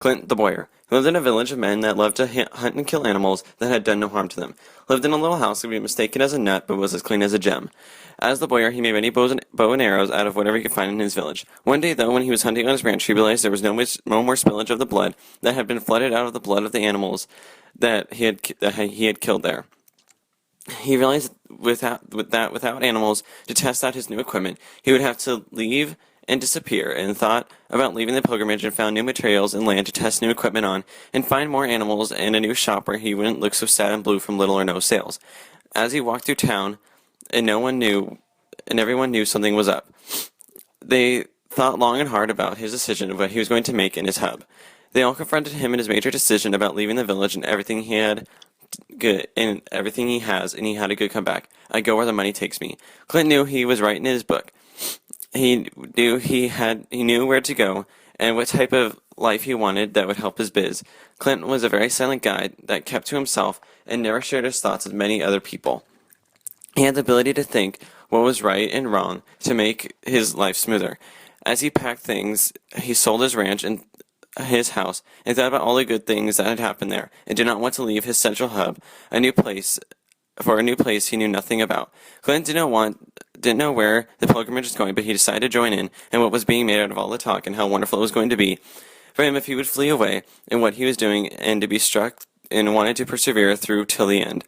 Clint the Bowyer. He lived in a village of men that loved to hunt and kill animals that had done no harm to them. Lived in a little house that could be mistaken as a nut, but was as clean as a gem. As the Bowyer, he made many bow and arrows out of whatever he could find in his village. One day, though, when he was hunting on his ranch, he realized there was no more spillage of the blood that had been flooded out of the blood of the animals that he had killed there. He realized without animals to test out his new equipment, he would have to leave and disappear, and thought about leaving the pilgrimage and found new materials and land to test new equipment on, and find more animals and a new shop where he wouldn't look so sad and blue from little or no sales. As he walked through town, and everyone knew something was up. They thought long and hard about his decision of what he was going to make in his hub. They all confronted him in his major decision about leaving the village and everything he had good and everything he has, and he had a good comeback. I go where the money takes me. Clint knew he was right in his book. He knew where to go and what type of life he wanted that would help his biz. Clint was a very silent guy that kept to himself and never shared his thoughts with many other people. He had the ability to think what was right and wrong to make his life smoother. As he packed things, he sold his ranch and his house and thought about all the good things that had happened there, and did not want to leave his central hub, a new place he knew nothing about. Clint didn't know where the pilgrimage was going, but he decided to join in what was being made out of all the talk and how wonderful it was going to be for him if he would flee away in what he was doing and to be struck and wanted to persevere through till the end.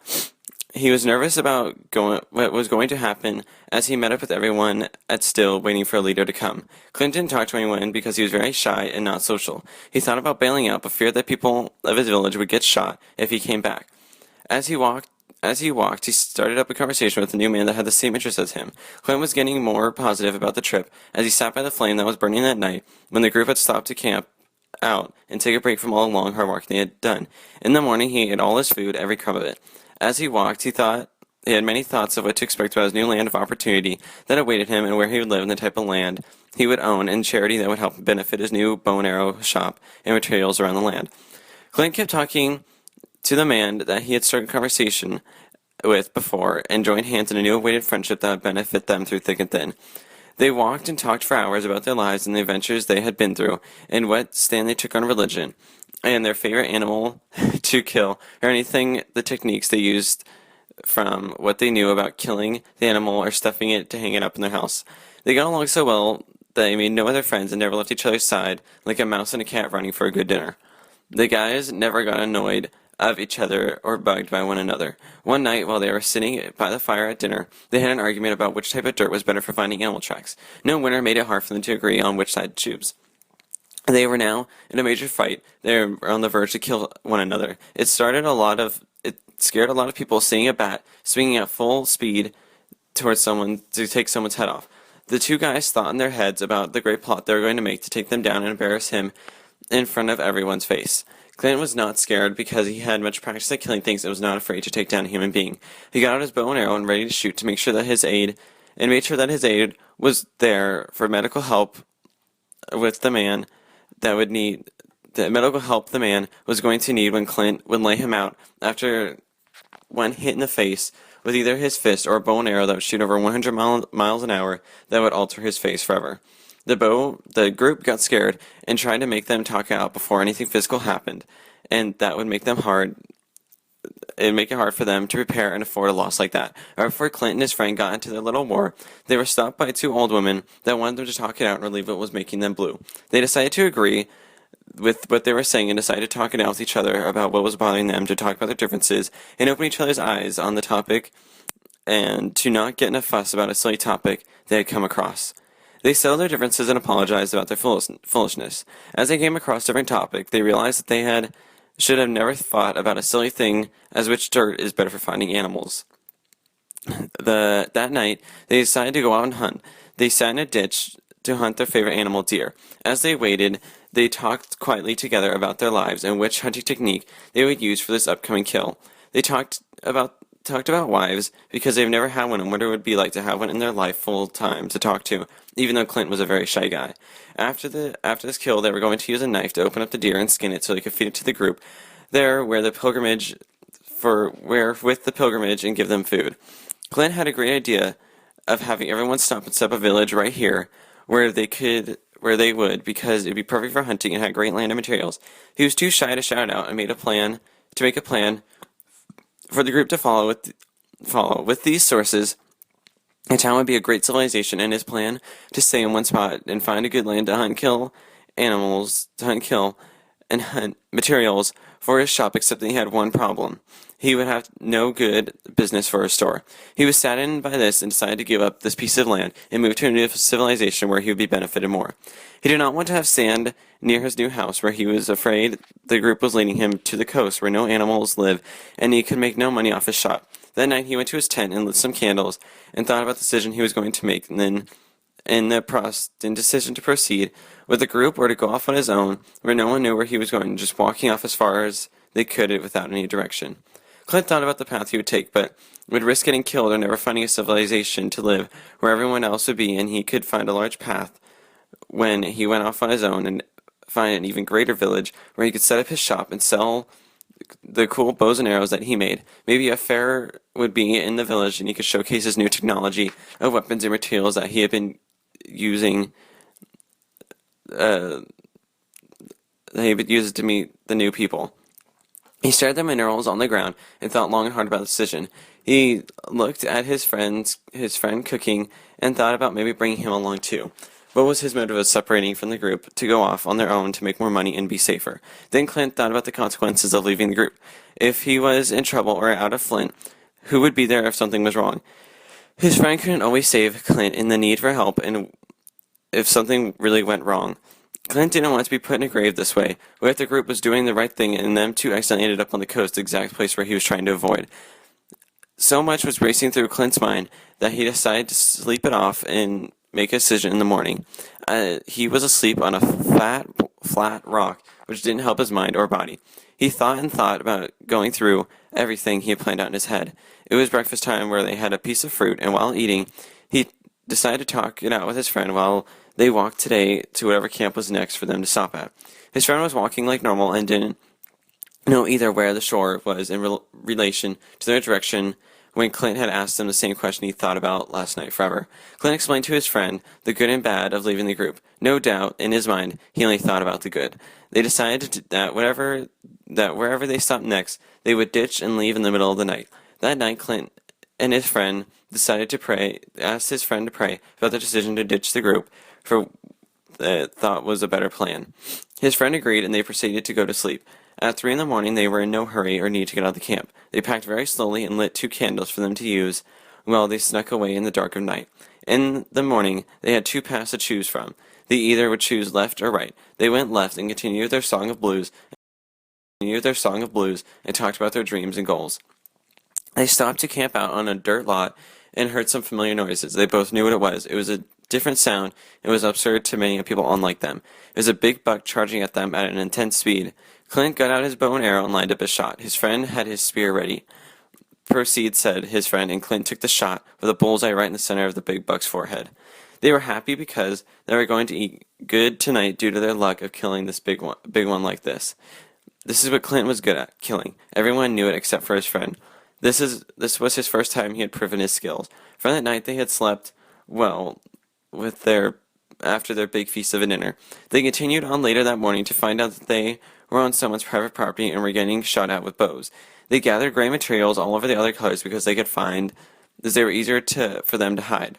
He was nervous about what was going to happen as he met up with everyone at still waiting for a leader to come. Clint didn't talk to anyone because he was very shy and not social. He thought about bailing out, but feared that people of his village would get shot if he came back. As he walked, he started up a conversation with a new man that had the same interests as him. Clint was getting more positive about the trip as he sat by the flame that was burning that night when the group had stopped to camp out and take a break from all the long, hard work they had done. In the morning, he ate all his food, every crumb of it. As he walked, he had many thoughts of what to expect about his new land of opportunity that awaited him and where he would live and the type of land he would own and charity that would help benefit his new bow and arrow shop and materials around the land. Clint kept talking to the man that he had started a conversation with before and joined hands in a new awaited friendship that would benefit them through thick and thin. They walked and talked for hours about their lives and the adventures they had been through and what stand they took on religion and their favorite animal to kill or anything, the techniques they used from what they knew about killing the animal or stuffing it to hang it up in their house. They got along so well that they made no other friends and never left each other's side like a mouse and a cat running for a good dinner. The guys never got annoyed of each other or bugged by one another. One night, while they were sitting by the fire at dinner, they had an argument about which type of dirt was better for finding animal tracks. No winner made it hard for them to agree on which side to choose. They were now in a major fight. They were on the verge to kill one another. It scared a lot of people seeing a bat swinging at full speed towards someone to take someone's head off. The two guys thought in their heads about the great plot they were going to make to take them down and embarrass him in front of everyone's face. Clint was not scared because he had much practice at killing things and was not afraid to take down a human being. He got out his bow and arrow and ready to shoot to make sure that his aid was there for medical help with the man that would need the medical help the man was going to need when Clint would lay him out after one hit in the face with either his fist or a bow and arrow that would shoot over 100 miles an hour that would alter his face forever. The group got scared and tried to make them talk out before anything physical happened, and that would make it hard for them to prepare and afford a loss like that. Right before Clint and his friend got into their little war, they were stopped by two old women that wanted them to talk it out and relieve what was making them blue. They decided to agree with what they were saying and decided to talk it out with each other about what was bothering them, to talk about their differences and open each other's eyes on the topic and to not get in a fuss about a silly topic they had come across. They settled their differences and apologized about their foolishness. As they came across a different topic, they realized that they should have never thought about a silly thing as which dirt is better for finding animals. That night, they decided to go out and hunt. They sat in a ditch to hunt their favorite animal, deer. As they waited, they talked quietly together about their lives and which hunting technique they would use for this upcoming kill. They talked about wives because they've never had one and what it would be like to have one in their life full time to talk to, even though Clint was a very shy guy. After this kill, they were going to use a knife to open up the deer and skin it so they could feed it to the group there with the pilgrimage and give them food. Clint had a great idea of having everyone stop and set up a village right here where they could where they would because it'd be perfect for hunting and had great land and materials. He was too shy to shout out and make a plan for the group to follow. With these sources, the town would be a great civilization, and his plan to stay in one spot and find a good land to hunt, kill animals, to hunt, kill, and hunt materials for his shop, except that he had one problem. He would have no good business for a store. He was saddened by this and decided to give up this piece of land and move to a new civilization where he would be benefited more. He did not want to have sand near his new house, where he was afraid the group was leading him to the coast where no animals live and he could make no money off his shop. That night he went to his tent and lit some candles and thought about the decision he was going to make, and then in the decision to proceed with the group or to go off on his own, where no one knew where he was going, just walking off as far as they could without any direction. Clint thought about the path he would take, but would risk getting killed or never finding a civilization to live where everyone else would be, and he could find a large path when he went off on his own and find an even greater village where he could set up his shop and sell the cool bows and arrows that he made. Maybe a fair would be in the village, and he could showcase his new technology of weapons and materials that he had been using. He would use it to meet the new people. He stared at the minerals on the ground and thought long and hard about the decision. He looked at his friend cooking and thought about maybe bringing him along too. What was his motive of separating from the group to go off on their own to make more money and be safer? Then Clint thought about the consequences of leaving the group. If he was in trouble or out of Flint, who would be there if something was wrong? His friend couldn't always save Clint in the need for help, and if something really went wrong. Clint didn't want to be put in a grave this way. What if the group was doing the right thing and them two accidentally ended up on the coast, the exact place where he was trying to avoid? So much was racing through Clint's mind that he decided to sleep it off and make a decision in the morning. He was asleep on a flat rock, which didn't help his mind or body. He thought and thought about going through everything he had planned out in his head. It was breakfast time, where they had a piece of fruit, and while eating, he decided to talk it out with his friend while they walked today to whatever camp was next for them to stop at. His friend was walking like normal and didn't know either where the shore was in relation to their direction when Clint had asked him the same question he thought about last night forever. Clint explained to his friend the good and bad of leaving the group. No doubt, in his mind, he only thought about the good. They decided that wherever they stopped next, they would ditch and leave in the middle of the night. That night, Clint and his friend asked his friend to pray about the decision to ditch the group, for thought was a better plan. His friend agreed, and they proceeded to go to sleep. At 3 in the morning, they were in no hurry or need to get out of the camp. They packed very slowly and lit 2 candles for them to use while they snuck away in the dark of night. In the morning, they had 2 paths to choose from. They either would choose left or right. They went left and continued their song of blues and talked about their dreams and goals. They stopped to camp out on a dirt lot and heard some familiar noises. They both knew what it was. It was a different sound. It was absurd to many people unlike them. It was a big buck charging at them at an intense speed. Clint got out his bow and arrow and lined up a shot. His friend had his spear ready. Proceed, said his friend, and Clint took the shot with a bullseye right in the center of the big buck's forehead. They were happy because they were going to eat good tonight due to their luck of killing this big one like this. This is what Clint was good at, killing. Everyone knew it except for his friend. This was his first time he had proven his skills. From that night they had slept well after their big feast of a dinner. They continued on later that morning to find out that they were on someone's private property and were getting shot at with bows. They gathered gray materials all over the other colors because they were easier for them to hide.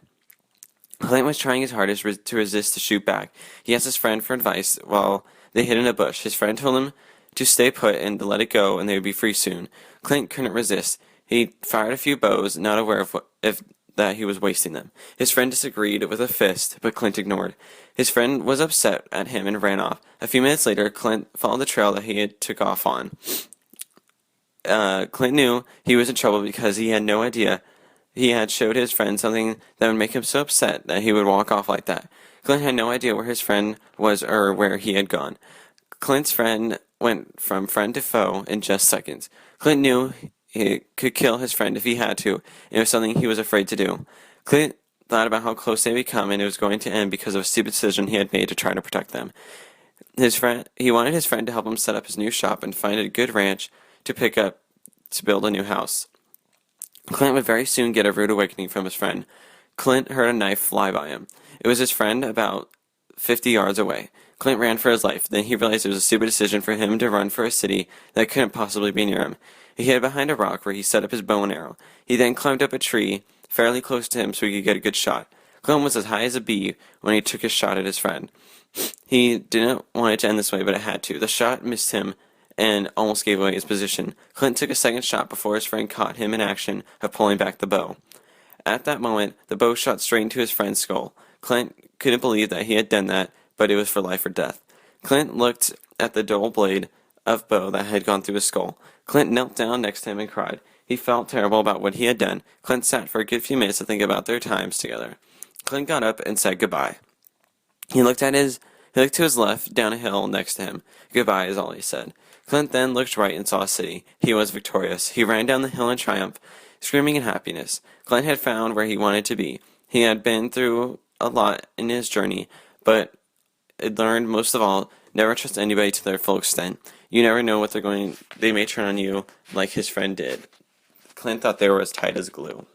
Clint was trying his hardest to resist to shoot back. He asked his friend for advice while they hid in a bush. His friend told him to stay put and to let it go, and they would be free soon. Clint couldn't resist. He fired a few bows, not aware of that he was wasting them. His friend disagreed with a fist, but Clint ignored. His friend was upset at him and ran off. A few minutes later, Clint followed the trail that he had took off on. Clint knew he was in trouble because he had no idea he had showed his friend something that would make him so upset that he would walk off like that. Clint had no idea where his friend was or where he had gone. Clint's friend went from friend to foe in just seconds. Clint knew he could kill his friend if he had to, and it was something he was afraid to do. Clint thought about how close they had become, and it was going to end because of a stupid decision he had made to try to protect them. He wanted his friend to help him set up his new shop and find a good ranch to pick up to build a new house. Clint would very soon get a rude awakening from his friend. Clint heard a knife fly by him. It was his friend about 50 yards away. Clint ran for his life. Then he realized it was a stupid decision for him to run for a city that couldn't possibly be near him. He hid behind a rock where he set up his bow and arrow. He then climbed up a tree fairly close to him so he could get a good shot. Clint was as high as a bee when he took his shot at his friend. He didn't want it to end this way, but it had to. The shot missed him and almost gave away his position. Clint took a second shot before his friend caught him in action of pulling back the bow. At that moment, the bow shot straight into his friend's skull. Clint couldn't believe that he had done that, but it was for life or death. Clint looked at the dull blade of bow that had gone through his skull. Clint knelt down next to him and cried. He felt terrible about what he had done. Clint sat for a good few minutes to think about their times together. Clint got up and said goodbye. He looked to his left, down a hill next to him. Goodbye is all he said. Clint then looked right and saw a city. He was victorious. He ran down the hill in triumph, screaming in happiness. Clint had found where he wanted to be. He had been through a lot in his journey, but had learned most of all, never trust anybody to their full extent. You never know what they may turn on you, like his friend did. Clint thought they were as tight as glue.